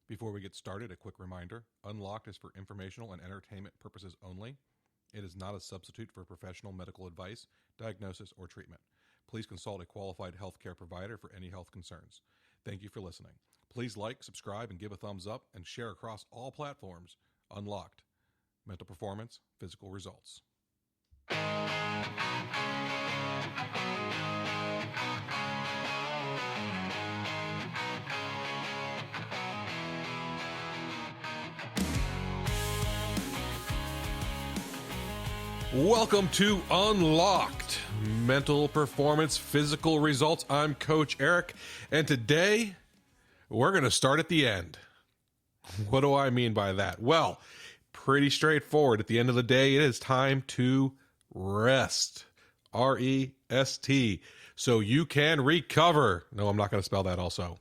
Before we get started, a quick reminder. Unlocked is for informational and entertainment purposes only. It is not a substitute for professional medical advice, diagnosis, or treatment. Please consult a qualified healthcare provider for any health concerns. Thank you for listening. Please like, subscribe, and give a thumbs up, and share across all platforms. Unlocked. Mental performance, physical results. Welcome to Unlocked, Mental Performance, Physical Results. I'm Coach Eric, and today we're going to start at the end. What do I mean by that? Well, pretty straightforward. At the end of the day, it is time to rest. R-E-S-T. So you can recover. No, I'm not going to spell that also.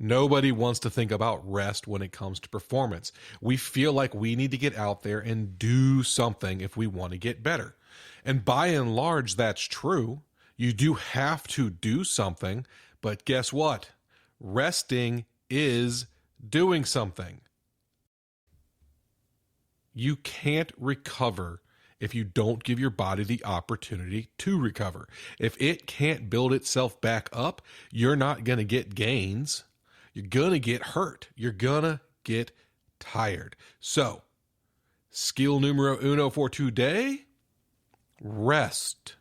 Nobody wants to think about rest when it comes to performance. We feel like we need to get out there and do something if we want to get better. And by and large, that's true. You do have to do something, but guess what? Resting is doing something. You can't recover if you don't give your body the opportunity to recover. If it can't build itself back up, you're not going to get gains. You're going to get hurt. You're going to get tired. So, skill numero uno for today, rest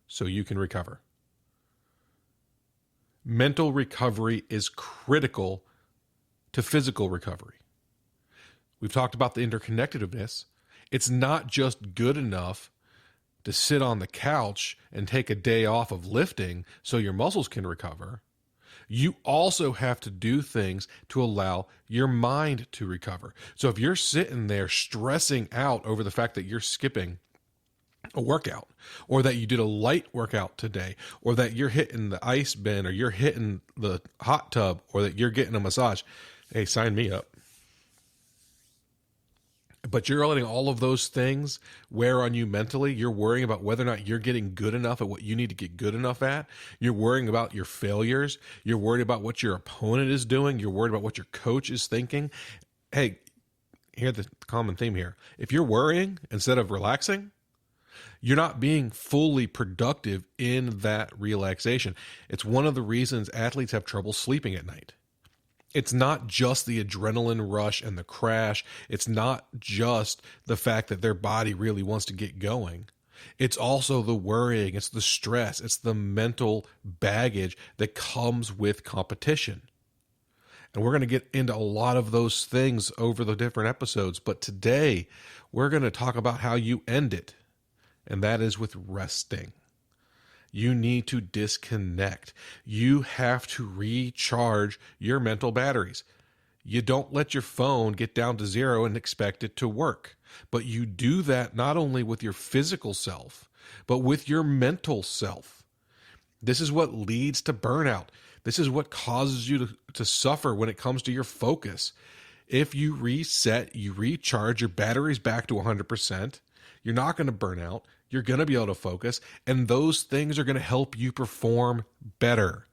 so you can recover. Mental recovery is critical to physical recovery. We've talked about the interconnectedness. It's not just good enough to sit on the couch and take a day off of lifting so your muscles can recover. You also have to do things to allow your mind to recover. So if you're sitting there stressing out over the fact that you're skipping a workout, or that you did a light workout today, or that you're hitting the ice bin, or you're hitting the hot tub, or that you're getting a massage, hey, sign me up. But you're letting all of those things wear on you mentally. You're worrying about whether or not you're getting good enough at what you need to get good enough at. You're worrying about your failures. You're worried about what your opponent is doing. You're worried about what your coach is thinking. Hey, here's the common theme here. If you're worrying instead of relaxing, you're not being fully productive in that relaxation. It's one of the reasons athletes have trouble sleeping at night. It's not just the adrenaline rush and the crash. It's not just the fact that their body really wants to get going. It's also the worrying. It's the stress. It's the mental baggage that comes with competition. And we're going to get into a lot of those things over the different episodes. But today, we're going to talk about how you end it. And that is with resting. You need to disconnect. You have to recharge your mental batteries. You don't let your phone get down to zero and expect it to work. But you do that not only with your physical self, but with your mental self. This is what leads to burnout. This is what causes you to suffer when it comes to your focus. If you reset, you recharge your batteries back to 100%, you're not going to burn out. You're going to be able to focus, and those things are going to help you perform better.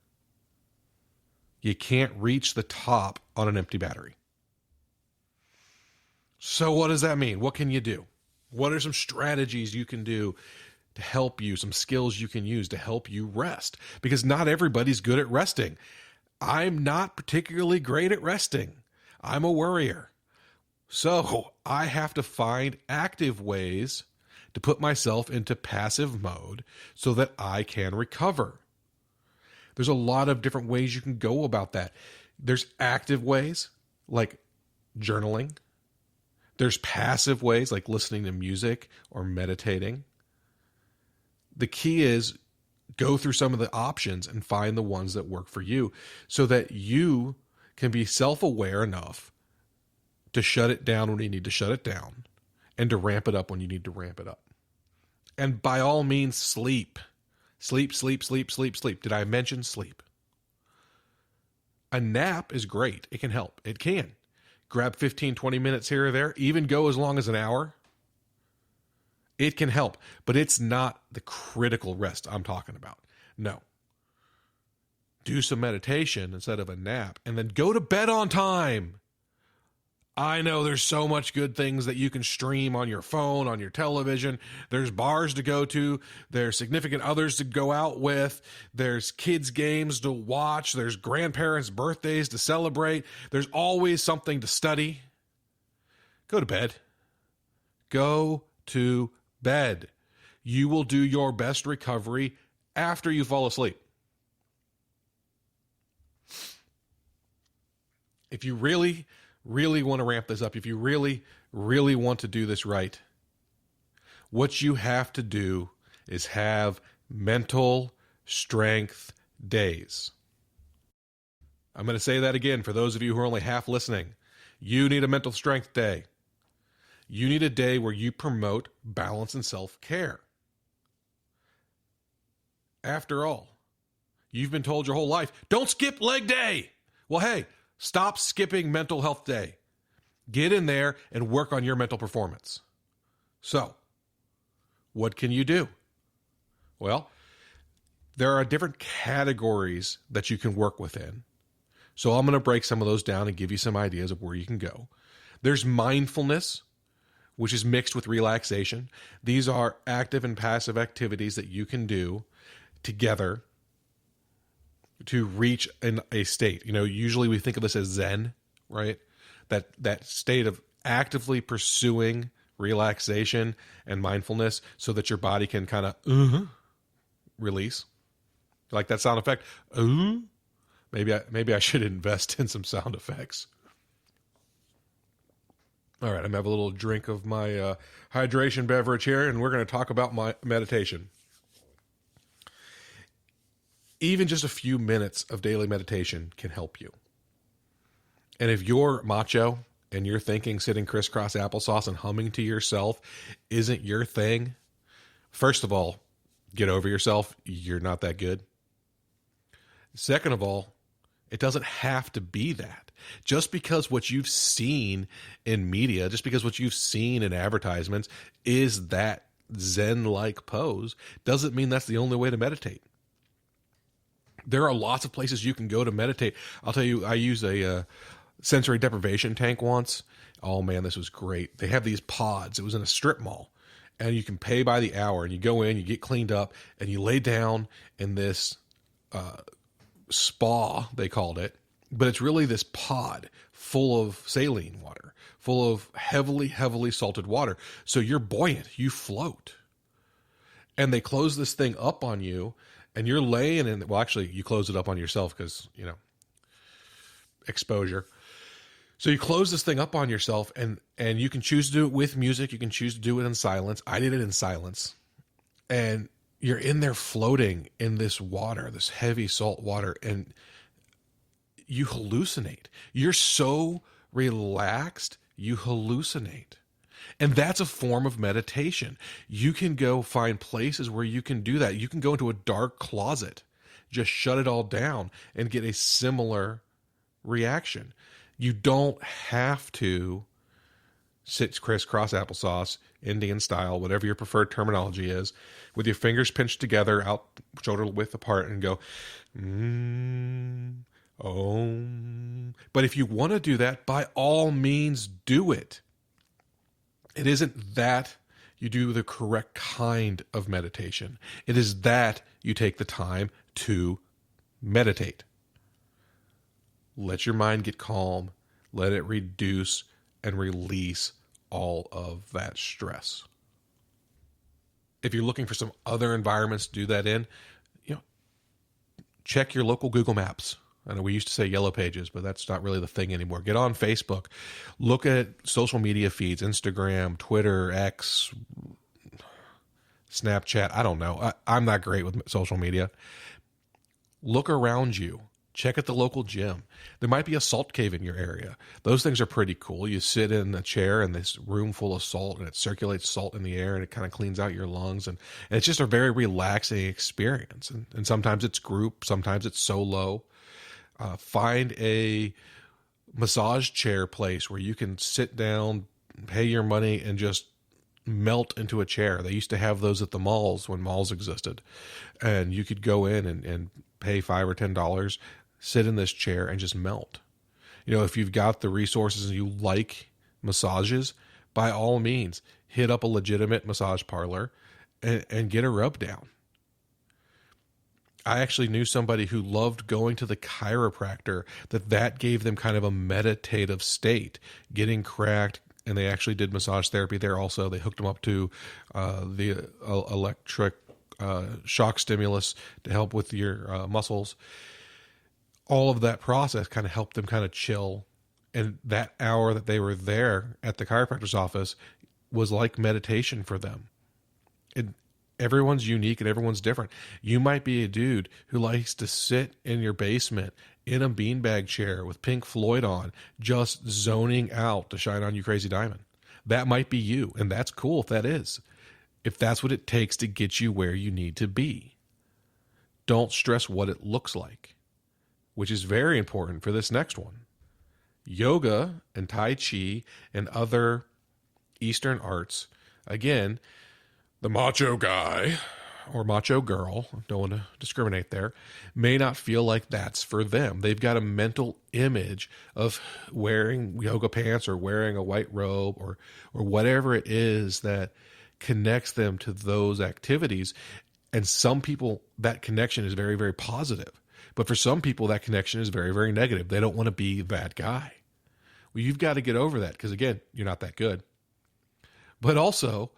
You can't reach the top on an empty battery. So what does that mean? What can you do? What are some strategies you can do to help you, some skills you can use to help you rest? Because not everybody's good at resting. I'm not particularly great at resting. I'm a worrier. So I have to find active ways to put myself into passive mode so that I can recover. There's a lot of different ways you can go about that. There's active ways like journaling. There's passive ways like listening to music or meditating. The key is go through some of the options and find the ones that work for you so that you can be self-aware enough to shut it down when you need to shut it down and to ramp it up when you need to ramp it up. And by all means, sleep. Sleep, sleep, sleep, sleep, sleep. Did I mention sleep? A nap is great. It can help. It can. Grab 15, 20 minutes here or there, even go as long as an hour. It can help, but it's not the critical rest I'm talking about. No. do some meditation instead of a nap, and then go to bed on time. I know there's so much good things that you can stream on your phone, on your television. There's bars to go to. There's significant others to go out with. There's kids' games to watch. There's grandparents' birthdays to celebrate. There's always something to study. Go to bed. Go to bed. You will do your best recovery after you fall asleep. If you really want to ramp this up, if you really want to do this right, what you have to do is have mental strength days. I'm going to say that again for those of you who are only half listening. You need a mental strength day. You need a day where you promote balance and self-care. After all, you've been told your whole life, don't skip leg day. Well, hey, stop skipping mental health day. Get in there and work on your mental performance. So, what can you do? Well, there are different categories that you can work within. So I'm going to break some of those down and give you some ideas of where you can go. There's mindfulness, which is mixed with relaxation. These are active and passive activities that you can do together to reach a state. Usually we think of this as Zen, right? That state of actively pursuing relaxation and mindfulness so that your body can kind of release. Like that sound effect. Maybe I should invest in some sound effects. All right, I'm going to have a little drink of my hydration beverage here, and we're going to talk about my meditation. Even just a few minutes of daily meditation can help you. And if you're macho and you're thinking sitting crisscross applesauce and humming to yourself isn't your thing, first of all, get over yourself. You're not that good. Second of all, it doesn't have to be that. Just because what you've seen in media, just because what you've seen in advertisements is that Zen-like pose, doesn't mean that's the only way to meditate. There are lots of places you can go to meditate. I'll tell you, I used a sensory deprivation tank once. Oh man, this was great. They have these pods. It was in a strip mall, and you can pay by the hour, and you go in, you get cleaned up, and you lay down in this spa, they called it, but it's really this pod full of saline water, full of heavily salted water. So you're buoyant, you float. And they close this thing up on you, and you're laying in, well, actually, you close it up on yourself because, exposure. So you close this thing up on yourself, and you can choose to do it with music. You can choose to do it in silence. I did it in silence. And you're in there floating in this water, this heavy salt water, and you hallucinate. You're so relaxed, you hallucinate. And that's a form of meditation. You can go find places where you can do that. You can go into a dark closet, just shut it all down, and get a similar reaction. You don't have to sit crisscross applesauce, Indian style, whatever your preferred terminology is, with your fingers pinched together, out shoulder width apart, and go, But if you want to do that, by all means, do it. It isn't that you do the correct kind of meditation. It is that you take the time to meditate. Let your mind get calm. Let it reduce and release all of that stress. If you're looking for some other environments to do that in, check your local Google Maps. I know we used to say Yellow Pages, but that's not really the thing anymore. Get on Facebook. Look at social media feeds, Instagram, Twitter, X, Snapchat. I don't know. I'm not great with social media. Look around you. Check at the local gym. There might be a salt cave in your area. Those things are pretty cool. You sit in a chair in this room full of salt, and it circulates salt in the air, and it kind of cleans out your lungs. And it's just a very relaxing experience. And sometimes it's group, sometimes it's solo. Find a massage chair place where you can sit down, pay your money, and just melt into a chair. They used to have those at the malls when malls existed. And you could go in and pay $5 or $10, sit in this chair and just melt. If you've got the resources and you like massages, by all means, hit up a legitimate massage parlor and get a rub down. I actually knew somebody who loved going to the chiropractor, that gave them kind of a meditative state, getting cracked, and they actually did massage therapy there also. They hooked them up to the electric shock stimulus to help with your muscles. All of that process kind of helped them kind of chill. And that hour that they were there at the chiropractor's office was like meditation for them. Everyone's unique and everyone's different. You might be a dude who likes to sit in your basement in a beanbag chair with Pink Floyd on, just zoning out to Shine On You Crazy Diamond. That might be you, and that's cool if that is. If that's what it takes to get you where you need to be. Don't stress what it looks like, which is very important for this next one. Yoga and Tai Chi and other Eastern arts, again, the macho guy or macho girl, don't want to discriminate there, may not feel like that's for them. They've got a mental image of wearing yoga pants or wearing a white robe or whatever it is that connects them to those activities. And some people, that connection is very, very positive. But for some people, that connection is very, very negative. They don't want to be that guy. Well, you've got to get over that because, again, you're not that good. But also,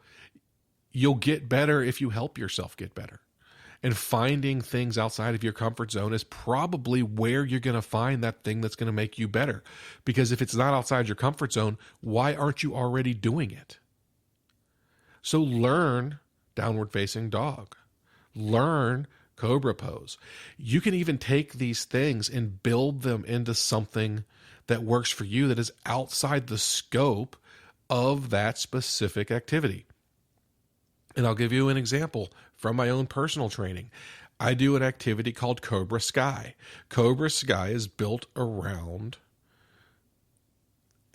you'll get better if you help yourself get better. And finding things outside of your comfort zone is probably where you're going to find that thing that's going to make you better. Because if it's not outside your comfort zone, why aren't you already doing it? So learn downward facing dog. Learn cobra pose. You can even take these things and build them into something that works for you that is outside the scope of that specific activity. And I'll give you an example from my own personal training. I do an activity called Cobra Sky. Cobra Sky is built around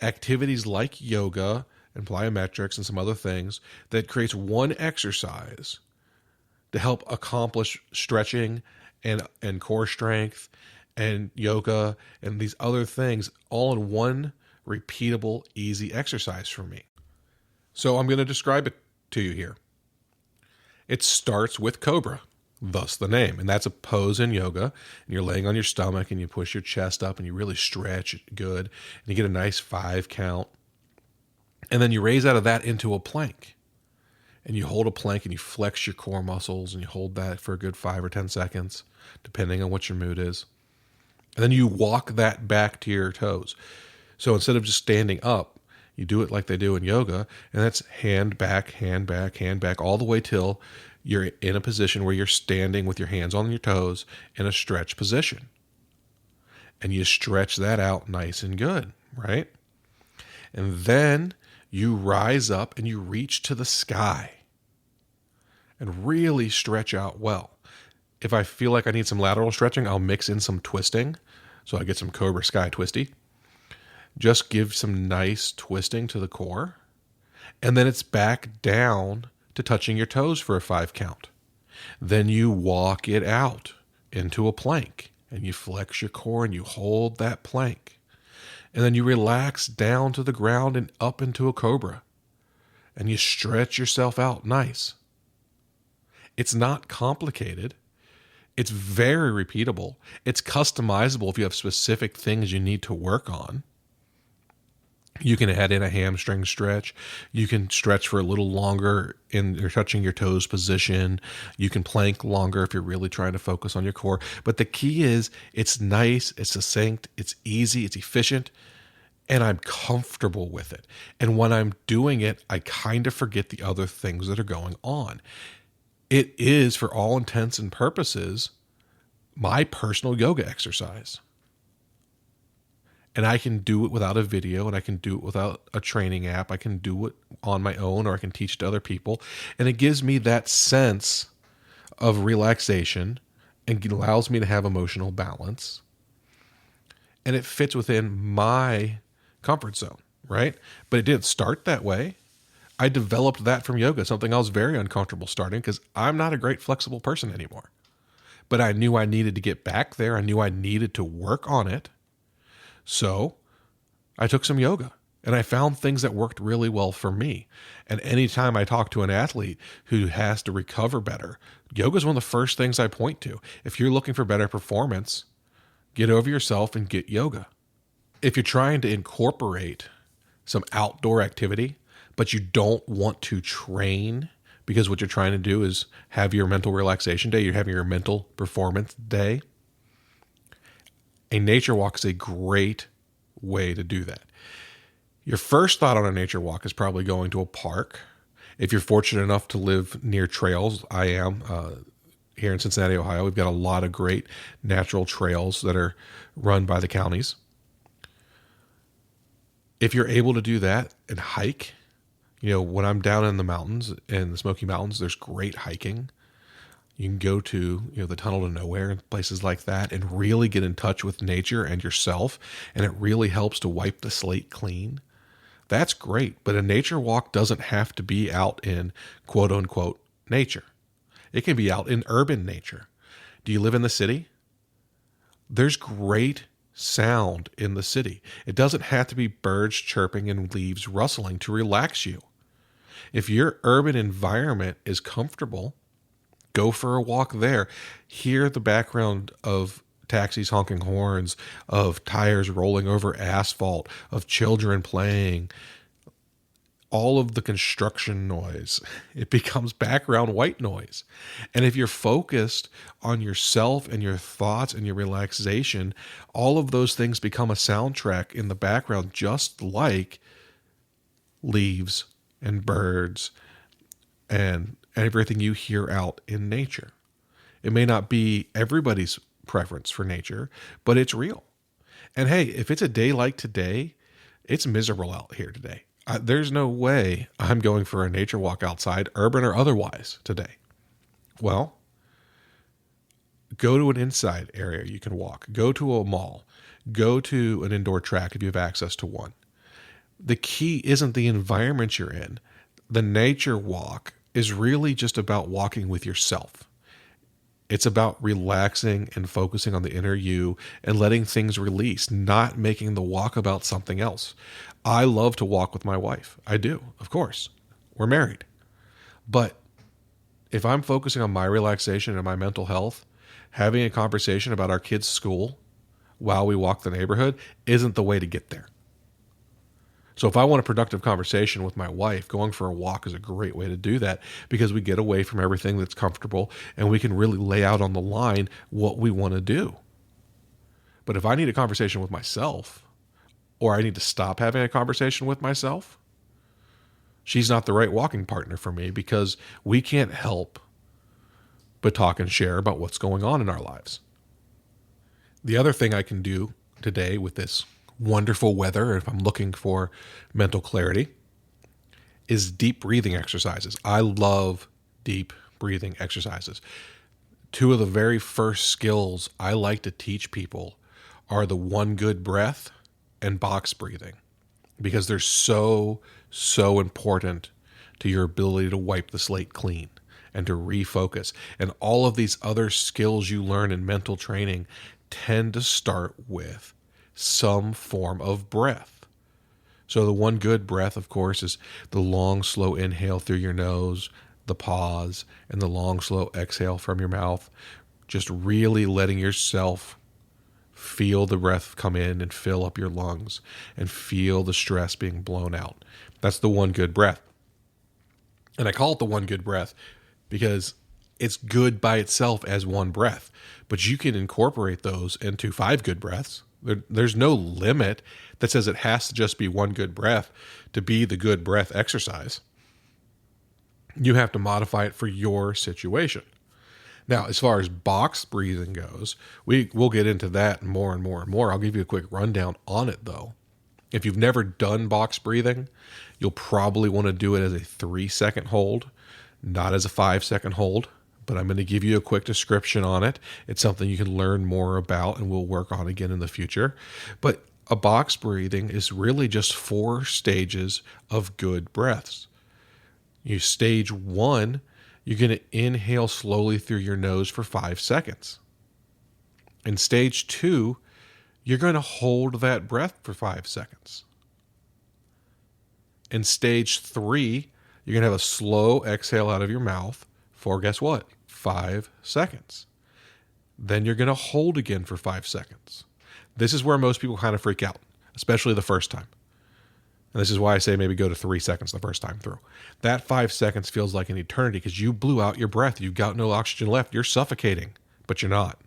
activities like yoga and plyometrics and some other things that creates one exercise to help accomplish stretching and core strength and yoga and these other things all in one repeatable, easy exercise for me. So I'm going to describe it to you here. It starts with Cobra, thus the name. And that's a pose in yoga. And you're laying on your stomach and you push your chest up and you really stretch it good. And you get a nice 5 count. And then you raise out of that into a plank. And you hold a plank and you flex your core muscles and you hold that for a good 5 or 10 seconds, depending on what your mood is. And then you walk that back to your toes. So instead of just standing up, you do it like they do in yoga, and that's hand back, hand back, hand back, all the way till you're in a position where you're standing with your hands on your toes in a stretch position. And you stretch that out nice and good, right? And then you rise up and you reach to the sky and really stretch out well. If I feel like I need some lateral stretching, I'll mix in some twisting. So I get some Cobra Sky twisty. Just give some nice twisting to the core. And then it's back down to touching your toes for a 5 count. Then you walk it out into a plank. And you flex your core and you hold that plank. And then you relax down to the ground and up into a cobra. And you stretch yourself out nice. It's not complicated. It's very repeatable. It's customizable if you have specific things you need to work on. You can add in a hamstring stretch. You can stretch for a little longer in you're touching your toes position. You can plank longer if you're really trying to focus on your core. But the key is it's nice, it's succinct, it's easy, it's efficient, and I'm comfortable with it. And when I'm doing it, I kind of forget the other things that are going on. It is, for all intents and purposes, my personal yoga exercise. And I can do it without a video, and I can do it without a training app. I can do it on my own, or I can teach it to other people. And it gives me that sense of relaxation and allows me to have emotional balance. And it fits within my comfort zone, right? But it didn't start that way. I developed that from yoga, something I was very uncomfortable starting because I'm not a great flexible person anymore. but I knew I needed to get back there. I knew I needed to work on it. So I took some yoga and I found things that worked really well for me. And anytime I talk to an athlete who has to recover better, yoga is one of the first things I point to. If you're looking for better performance, get over yourself and get yoga. If you're trying to incorporate some outdoor activity, but you don't want to train because what you're trying to do is have your mental relaxation day, you're having your mental performance day, a nature walk is a great way to do that. Your first thought on a nature walk is probably going to a park. If you're fortunate enough to live near trails, I am here in Cincinnati, Ohio. We've got a lot of great natural trails that are run by the counties. If you're able to do that and hike, when I'm down in the mountains, in the Smoky Mountains, there's great hiking. You can go to, the Tunnel to Nowhere and places like that and really get in touch with nature and yourself. And it really helps to wipe the slate clean. That's great. But a nature walk doesn't have to be out in quote unquote nature. It can be out in urban nature. Do you live in the city? There's great sound in the city. It doesn't have to be birds chirping and leaves rustling to relax you. If your urban environment is comfortable, go for a walk there. Hear the background of taxis honking horns, of tires rolling over asphalt, of children playing, all of the construction noise. It becomes background white noise. And if you're focused on yourself and your thoughts and your relaxation, all of those things become a soundtrack in the background, just like leaves and birds and everything you hear out in nature. It may not be everybody's preference for nature, but it's real. And hey, if it's a day like today, it's miserable out here today. There's no way I'm going for a nature walk outside, urban or otherwise, today. Well, go to an inside area you can walk. Go to a mall. Go to an indoor track if you have access to one. The key isn't the environment you're in. The nature walk is really just about walking with yourself. It's about relaxing and focusing on the inner you and letting things release, not making the walk about something else. I love to walk with my wife. I do, of course. We're married. But if I'm focusing on my relaxation and my mental health, having a conversation about our kids' school while we walk the neighborhood isn't the way to get there. So if I want a productive conversation with my wife, going for a walk is a great way to do that because we get away from everything that's comfortable and we can really lay out on the line what we want to do. But if I need a conversation with myself, or I need to stop having a conversation with myself, she's not the right walking partner for me because we can't help but talk and share about what's going on in our lives. The other thing I can do today with this wonderful weather, if I'm looking for mental clarity, is deep breathing exercises. I love deep breathing exercises. Two of the very first skills I like to teach people are the one good breath and box breathing, because they're so important to your ability to wipe the slate clean and to refocus. And all of these other skills you learn in mental training tend to start with some form of breath. So the one good breath, of course, is the long, slow inhale through your nose, the pause, and the long, slow exhale from your mouth. Just really letting yourself feel the breath come in and fill up your lungs and feel the stress being blown out. That's the one good breath. And I call it the one good breath because it's good by itself as one breath, but you can incorporate those into 5 good breaths. There's no limit that says it has to just be one good breath to be the good breath exercise. You have to modify it for your situation. Now, as far as box breathing goes, we'll get into that more and more and more. I'll give you a quick rundown on it, though. If you've never done box breathing, you'll probably want to do it as a 3-second hold, not as a 5-second hold. But I'm going to give you a quick description on it. It's something you can learn more about and we'll work on again in the future. But a box breathing is really just 4 stages of good breaths. Stage 1 You're going to inhale slowly through your nose for 5 seconds. In stage 2, you're going to hold that breath for 5 seconds. In stage 3, you're going to have a slow exhale out of your mouth for, guess what? 5 seconds. Then you're going to hold again for 5 seconds. This is where most people kind of freak out, especially the first time. And this is why I say maybe go to 3 seconds the first time through. That 5 seconds feels like an eternity because you blew out your breath. You've got no oxygen left. You're suffocating, but you're not.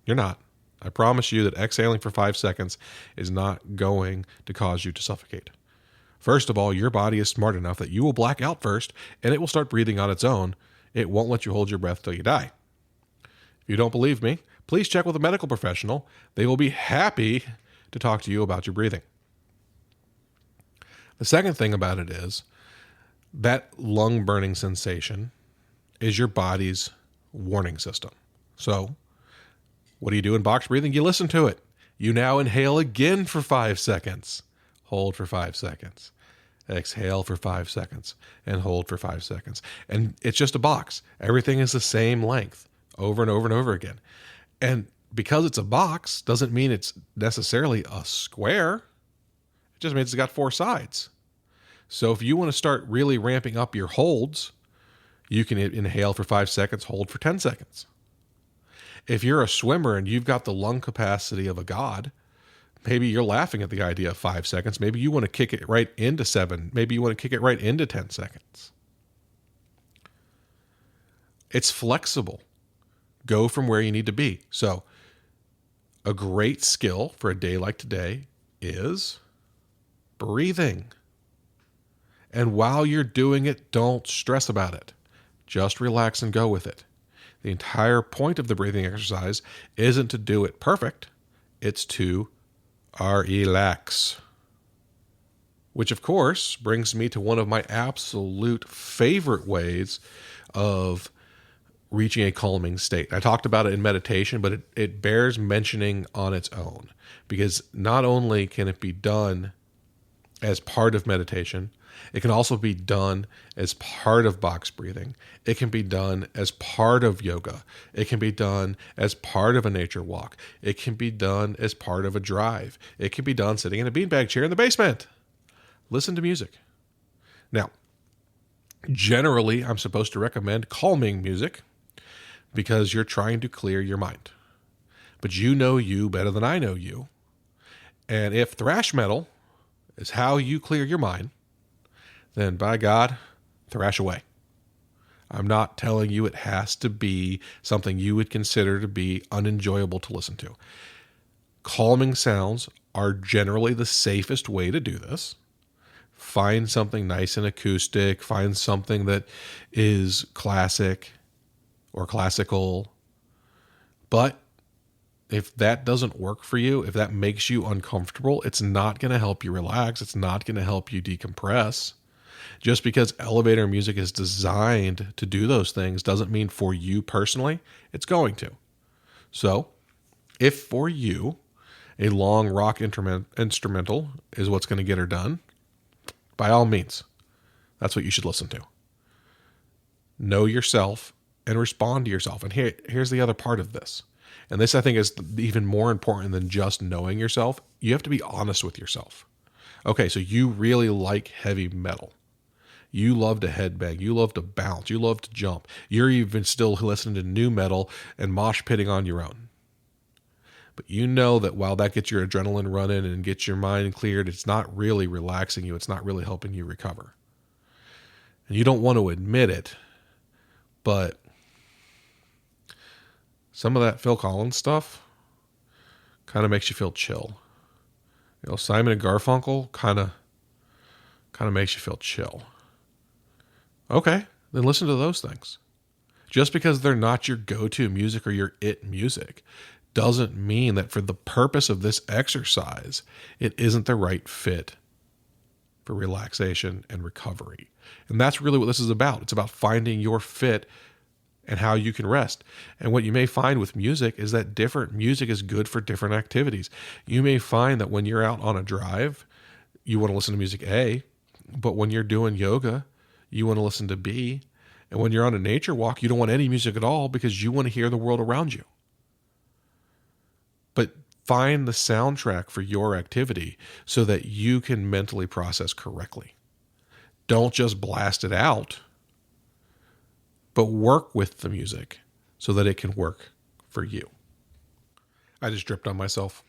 You're not. I promise you that exhaling for 5 seconds is not going to cause you to suffocate. First of all, your body is smart enough that you will black out first, and it will start breathing on its own. It won't let you hold your breath till you die. If you don't believe me, please check with a medical professional. They will be happy to talk to you about your breathing. The second thing about it is that lung burning sensation is your body's warning system. So what do you do in box breathing? You listen to it. You now inhale again for 5 seconds. Hold for 5 seconds. Exhale for 5 seconds. And hold for 5 seconds. And it's just a box. Everything is the same length over and over and over again. And because it's a box doesn't mean it's necessarily a square. It just means it's got 4 sides. So if you want to start really ramping up your holds, you can inhale for 5 seconds, hold for 10 seconds. If you're a swimmer and you've got the lung capacity of a god, maybe you're laughing at the idea of 5 seconds. Maybe you want to kick it right into 7. Maybe you want to kick it right into 10 seconds. It's flexible. Go from where you need to be. So a great skill for a day like today is breathing. And while you're doing it, don't stress about it. Just relax and go with it. The entire point of the breathing exercise isn't to do it perfect. It's to relax. Which, of course, brings me to one of my absolute favorite ways of reaching a calming state. I talked about it in meditation, but it bears mentioning on its own. Because not only can it be done as part of meditation, it can also be done as part of box breathing. It can be done as part of yoga. It can be done as part of a nature walk. It can be done as part of a drive. It can be done sitting in a beanbag chair in the basement. Listen to music. Now, generally, I'm supposed to recommend calming music because you're trying to clear your mind. But you know you better than I know you. And if thrash metal is how you clear your mind, then by God, thrash away. I'm not telling you it has to be something you would consider to be unenjoyable to listen to. Calming sounds are generally the safest way to do this. Find something nice and acoustic. Find something that is classic or classical. But if that doesn't work for you, if that makes you uncomfortable, it's not going to help you relax. It's not going to help you decompress. Just because elevator music is designed to do those things doesn't mean for you personally, it's going to. So, if for you, a long rock instrumental is what's going to get her done, by all means, that's what you should listen to. Know yourself and respond to yourself. And here's the other part of this. And this, I think, is even more important than just knowing yourself. You have to be honest with yourself. Okay, so you really like heavy metal. You love to headbang. You love to bounce. You love to jump. You're even still listening to new metal and mosh pitting on your own. But you know that while that gets your adrenaline running and gets your mind cleared, it's not really relaxing you. It's not really helping you recover. And you don't want to admit it, but some of that Phil Collins stuff kind of makes you feel chill. You know, Simon and Garfunkel kind of makes you feel chill. Okay, then listen to those things. Just because they're not your go-to music or your it music doesn't mean that for the purpose of this exercise, it isn't the right fit for relaxation and recovery. And that's really what this is about. It's about finding your fit and how you can rest. And what you may find with music is that different music is good for different activities. You may find that when you're out on a drive, you want to listen to music A, but when you're doing yoga, you want to listen to B. And when you're on a nature walk, you don't want any music at all because you want to hear the world around you. But find the soundtrack for your activity so that you can mentally process correctly. Don't just blast it out, but work with the music so that it can work for you. I just dripped on myself.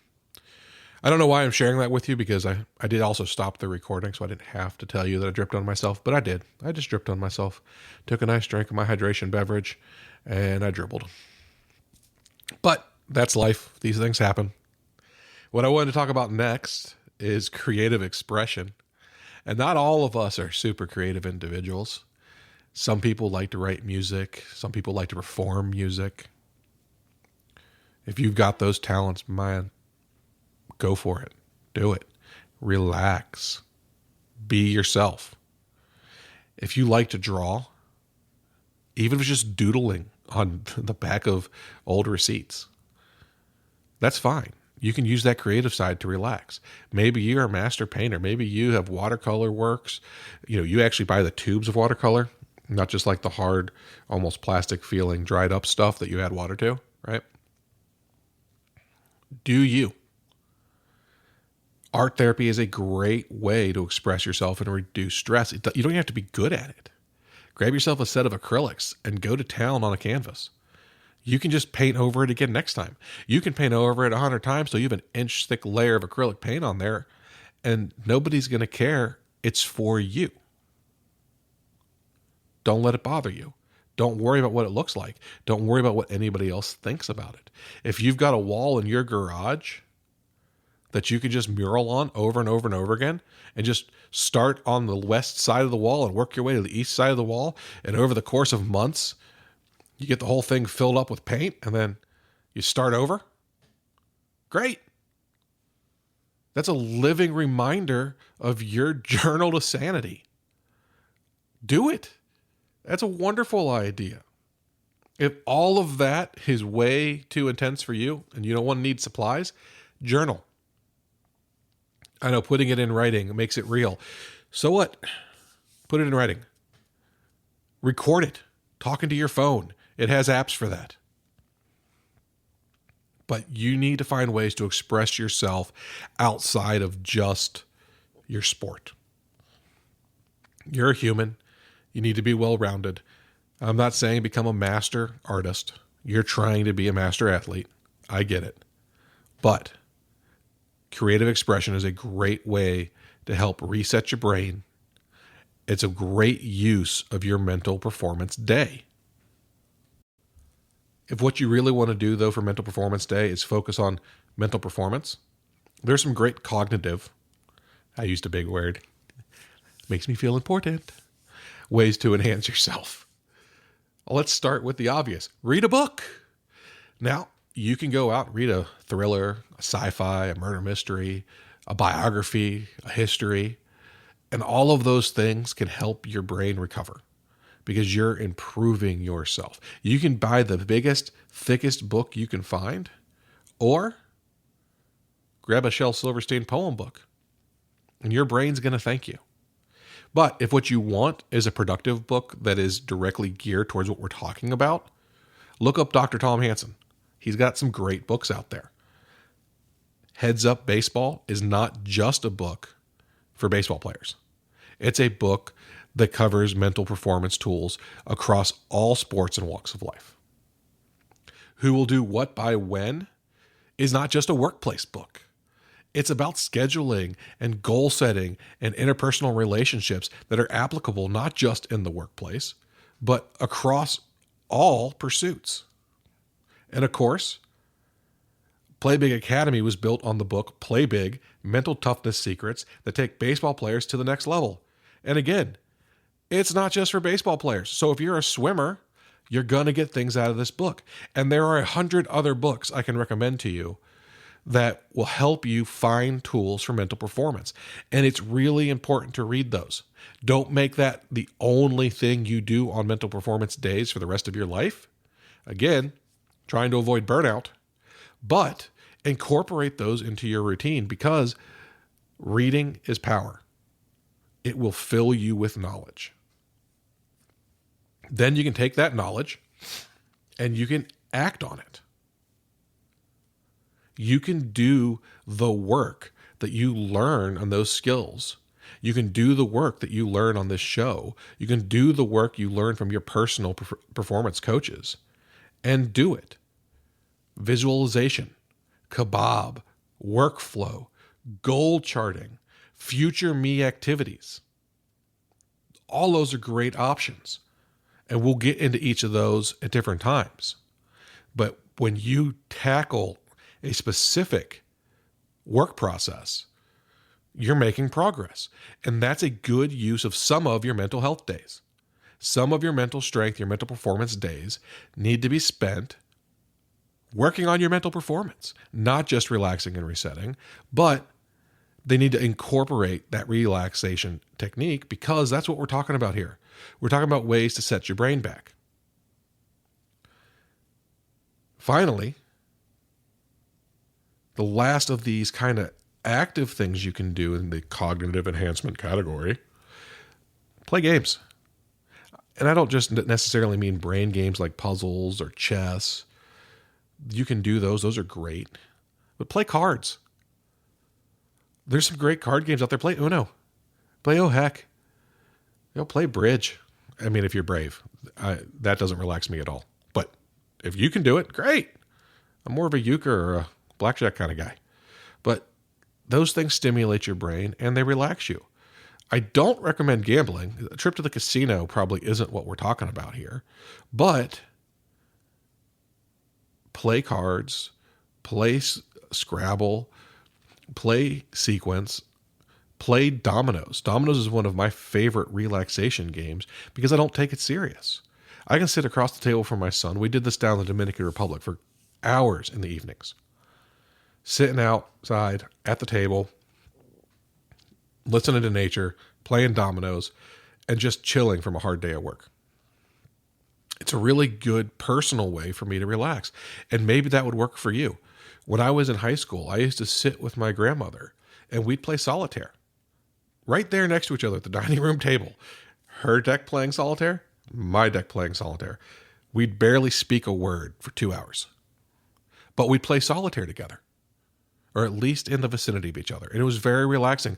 I don't know why I'm sharing that with you, because I did also stop the recording, so I didn't have to tell you that I dripped on myself, but I did. I just dripped on myself. Took a nice drink of my hydration beverage, and I dribbled. But that's life. These things happen. What I wanted to talk about next is creative expression. And not all of us are super creative individuals. Some people like to write music. Some people like to perform music. If you've got those talents, man, go for it. Do it. Relax. Be yourself. If you like to draw, even if it's just doodling on the back of old receipts, that's fine. You can use that creative side to relax. Maybe you're a master painter. Maybe you have watercolor works. You actually buy the tubes of watercolor, not just like the hard, almost plastic feeling dried up stuff that you add water to, right? Do you? Art therapy is a great way to express yourself and reduce stress. You don't even have to be good at it. Grab yourself a set of acrylics and go to town on a canvas. You can just paint over it again next time. You can paint over it 100 times so you have an inch thick layer of acrylic paint on there, and nobody's going to care. It's for you. Don't let it bother you. Don't worry about what it looks like. Don't worry about what anybody else thinks about it. If you've got a wall in your garage that you can just mural on over and over and over again, and just start on the west side of the wall and work your way to the east side of the wall, and over the course of months, you get the whole thing filled up with paint, and then you start over, great. That's a living reminder of your journal to sanity. Do it. That's a wonderful idea. If all of that is way too intense for you and you don't want to need supplies, journal. I know putting it in writing makes it real. So what? Put it in writing. Record it. Talking to your phone. It has apps for that. But you need to find ways to express yourself outside of just your sport. You're a human. You need to be well-rounded. I'm not saying become a master artist. You're trying to be a master athlete. I get it. But creative expression is a great way to help reset your brain. It's a great use of your mental performance day. If what you really want to do, though, for mental performance day is focus on mental performance, there's some great cognitive, I used a big word, makes me feel important, ways to enhance yourself. Let's start with the obvious. Read a book. Now, you can go out and read a thriller, a sci-fi, a murder mystery, a biography, a history, and all of those things can help your brain recover because you're improving yourself. You can buy the biggest, thickest book you can find, or grab a Shel Silverstein poem book, and your brain's going to thank you. But if what you want is a productive book that is directly geared towards what we're talking about, look up Dr. Tom Hansen. He's got some great books out there. Heads Up Baseball is not just a book for baseball players. It's a book that covers mental performance tools across all sports and walks of life. Who Will Do What by When is not just a workplace book. It's about scheduling and goal setting and interpersonal relationships that are applicable not just in the workplace, but across all pursuits. And of course, Play Big Academy was built on the book Play Big, Mental Toughness Secrets that take baseball players to the next level. And again, it's not just for baseball players. So if you're a swimmer, you're going to get things out of this book. And there are 100 other books I can recommend to you that will help you find tools for mental performance. And it's really important to read those. Don't make that the only thing you do on mental performance days for the rest of your life. Again, trying to avoid burnout, but incorporate those into your routine because reading is power. It will fill you with knowledge. Then you can take that knowledge and you can act on it. You can do the work that you learn on those skills. You can do the work that you learn on this show. You can do the work you learn from your personal performance coaches and do it. Visualization, kebab, workflow, goal charting, future me activities. All those are great options. And we'll get into each of those at different times. But when you tackle a specific work process, you're making progress. And that's a good use of some of your mental health days. Some of your mental strength, your mental performance days need to be spent working on your mental performance, not just relaxing and resetting, but they need to incorporate that relaxation technique because that's what we're talking about here. We're talking about ways to set your brain back. Finally, the last of these kind of active things you can do in the cognitive enhancement category, play games. And I don't just necessarily mean brain games like puzzles or chess. You can do those. Those are great. But play cards. There's some great card games out there. Play Uno. Play Oh Heck. Play bridge. I mean, if you're brave. That doesn't relax me at all. But if you can do it, great. I'm more of a euchre or a blackjack kind of guy. But those things stimulate your brain and they relax you. I don't recommend gambling. A trip to the casino probably isn't what we're talking about here. But play cards, play Scrabble, play sequence, play dominoes. Dominoes is one of my favorite relaxation games because I don't take it serious. I can sit across the table from my son. We did this down in the Dominican Republic for hours in the evenings. Sitting outside at the table, listening to nature, playing dominoes, and just chilling from a hard day at work. It's a really good personal way for me to relax. And maybe that would work for you. When I was in high school, I used to sit with my grandmother and we'd play solitaire. Right there next to each other at the dining room table. Her deck playing solitaire, my deck playing solitaire. We'd barely speak a word for 2 hours. But we'd play solitaire together. Or at least in the vicinity of each other. And it was very relaxing.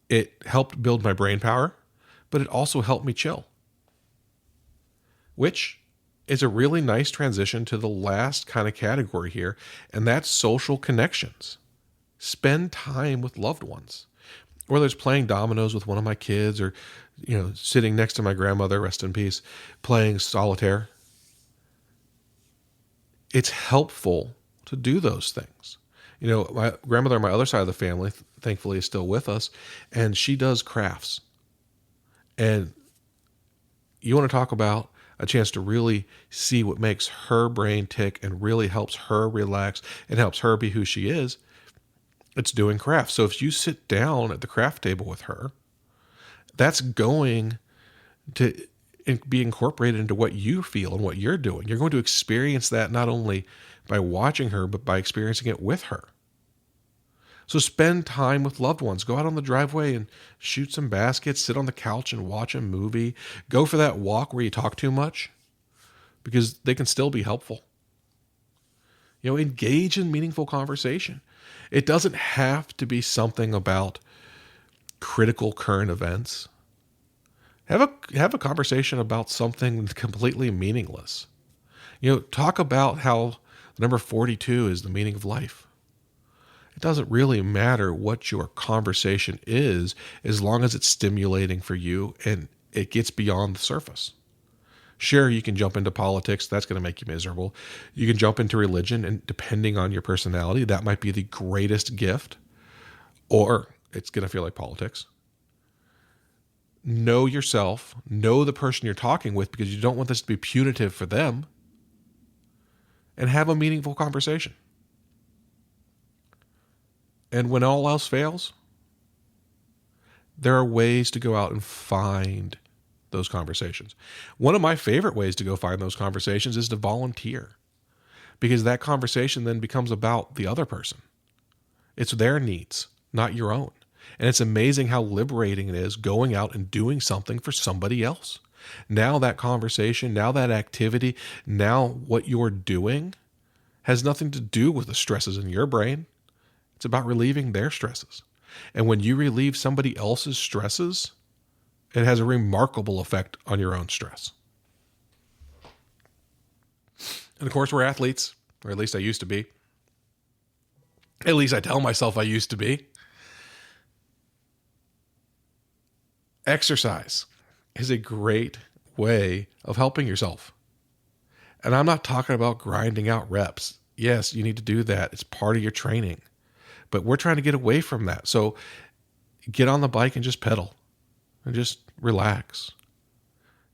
It helped build my brain power, but it also helped me chill. Which is a really nice transition to the last kind of category here, and that's social connections. Spend time with loved ones. Whether it's playing dominoes with one of my kids or, sitting next to my grandmother, rest in peace, playing solitaire. It's helpful to do those things. My grandmother on my other side of the family, thankfully, is still with us, and she does crafts. And you want to talk about a chance to really see what makes her brain tick and really helps her relax and helps her be who she is, it's doing crafts. So if you sit down at the craft table with her, that's going to be incorporated into what you feel and what you're doing. You're going to experience that not only by watching her, but by experiencing it with her. So spend time with loved ones. Go out on the driveway and shoot some baskets, sit on the couch and watch a movie. Go for that walk where you talk too much because they can still be helpful. Engage in meaningful conversation. It doesn't have to be something about critical current events. Have a conversation about something completely meaningless. Talk about how number 42 is the meaning of life. It doesn't really matter what your conversation is as long as it's stimulating for you and it gets beyond the surface. Sure, you can jump into politics. That's going to make you miserable. You can jump into religion, and depending on your personality, that might be the greatest gift, or it's going to feel like politics. Know yourself. Know the person you're talking with because you don't want this to be punitive for them. And have a meaningful conversation. And when all else fails, there are ways to go out and find those conversations. One of my favorite ways to go find those conversations is to volunteer, because that conversation then becomes about the other person. It's their needs, not your own. And it's amazing how liberating it is going out and doing something for somebody else. Now that conversation, now that activity, now what you're doing has nothing to do with the stresses in your brain. It's about relieving their stresses. And when you relieve somebody else's stresses, it has a remarkable effect on your own stress. And of course, we're athletes, or at least I used to be. At least I tell myself I used to be. Exercise is a great way of helping yourself. And I'm not talking about grinding out reps. Yes, you need to do that. It's part of your training. But we're trying to get away from that. So get on the bike and just pedal and just relax.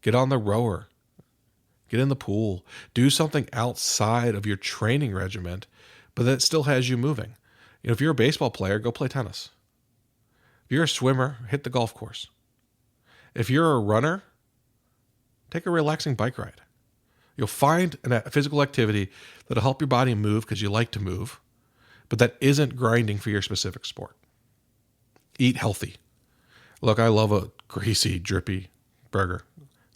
Get on the rower. Get in the pool. Do something outside of your training regimen, but that still has you moving. You know, if you're a baseball player, go play tennis. If you're a swimmer, hit the golf course. If you're a runner, take a relaxing bike ride. You'll find a physical activity that'll help your body move because you like to move, but that isn't grinding for your specific sport. Eat healthy. Look, I love a greasy, drippy burger.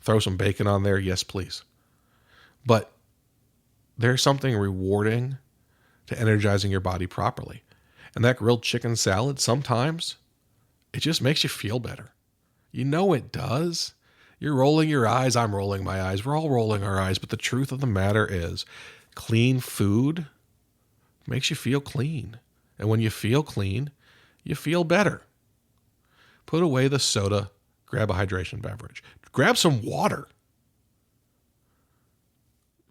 Throw some bacon on there, yes, please. But there's something rewarding to energizing your body properly. And that grilled chicken salad, sometimes it just makes you feel better. You know it does. You're rolling your eyes. I'm rolling my eyes. We're all rolling our eyes. But the truth of the matter is, clean food makes you feel clean. And when you feel clean, you feel better. Put away the soda. Grab a hydration beverage. Grab some water.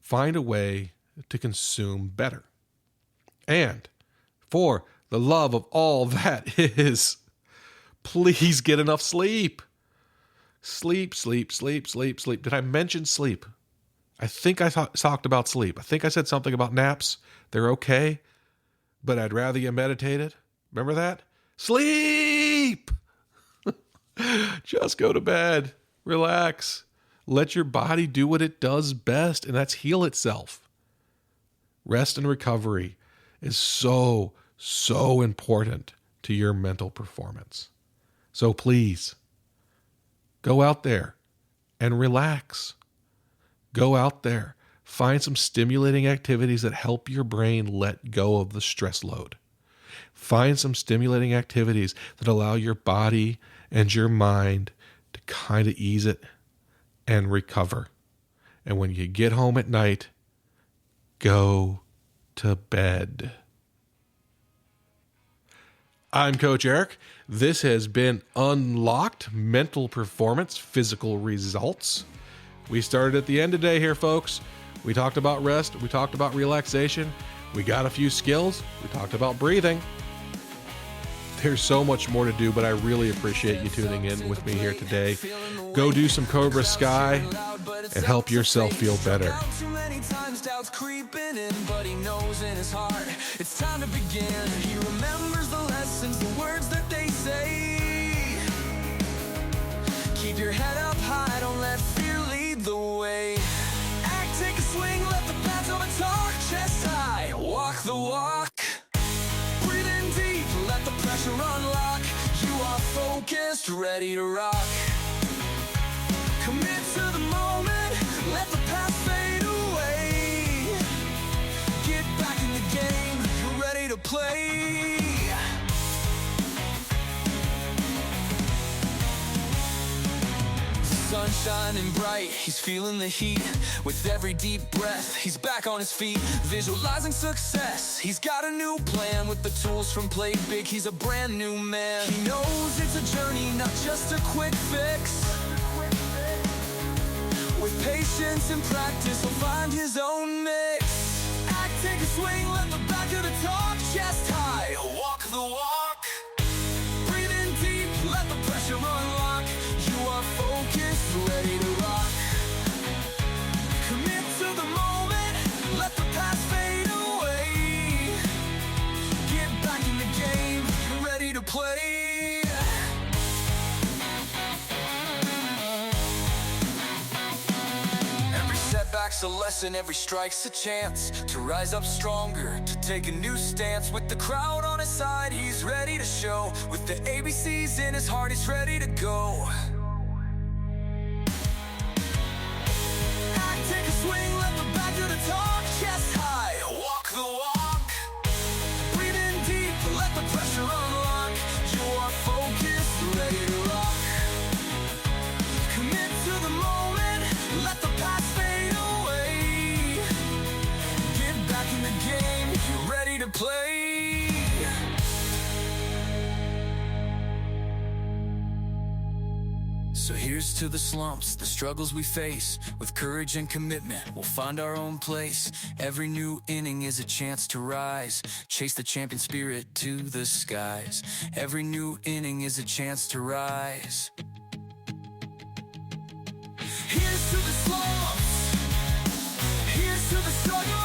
Find a way to consume better. And for the love of all that is, please get enough sleep. Sleep, sleep, sleep, sleep, sleep. Did I mention sleep? I think I talked about sleep. I think I said something about naps. They're okay, but I'd rather you meditated. Remember that? Sleep! Just go to bed. Relax. Let your body do what it does best, and that's heal itself. Rest and recovery is so, so important to your mental performance. So please, go out there and relax. Go out there. Find some stimulating activities that help your brain let go of the stress load. Find some stimulating activities that allow your body and your mind to kind of ease it and recover. And when you get home at night, go to bed. I'm Coach Eric. This has been Unlocked Mental Performance Physical Results. We started at the end today here, folks. We talked about rest. We talked about relaxation. We got a few skills. We talked about breathing. There's so much more to do, but I really appreciate you tuning in with me here today. Go do some Cobra Sky and help yourself feel better. But he knows in his heart it's time to begin. He remembers the lessons, the words that they say. Keep your head up high, don't let fear lead the way. Act, take a swing, let the pads over talk. Chest high, walk the walk. Breathe in deep, let the pressure unlock. You are focused, ready to rock. Commit to the moment, let the past fade away. Get back in the game, you're ready to play. Sun shining bright, he's feeling the heat. With every deep breath, he's back on his feet. Visualizing success, he's got a new plan. With the tools from Play Big, he's a brand new man. He knows it's a journey, not just a quick fix. With patience and practice, he'll find his own mix. Act, take a swing, let the back of the talk. Chest high, walk the walk. Breathe in deep, let the pressure unlock. You are focused, ready to rock. Commit to the moment, let the past fade away. Get back in the game, you're ready to play. Setback's a lesson, every strike's a chance to rise up stronger, to take a new stance. With the crowd on his side, he's ready to show. With the ABCs in his heart, he's ready to go. swing, let the back to the top, chest high, walk the walk. Breathe in deep, let the pressure unlock. You are focused, ready to rock. Commit to the moment, let the past fade away. Get back in the game, you're ready to play. So here's to the slumps, the struggles we face. With courage and commitment, we'll find our own place. Every new inning is a chance to rise. Chase the champion spirit to the skies. Every new inning is a chance to rise. Here's to the slumps. Here's to the struggle.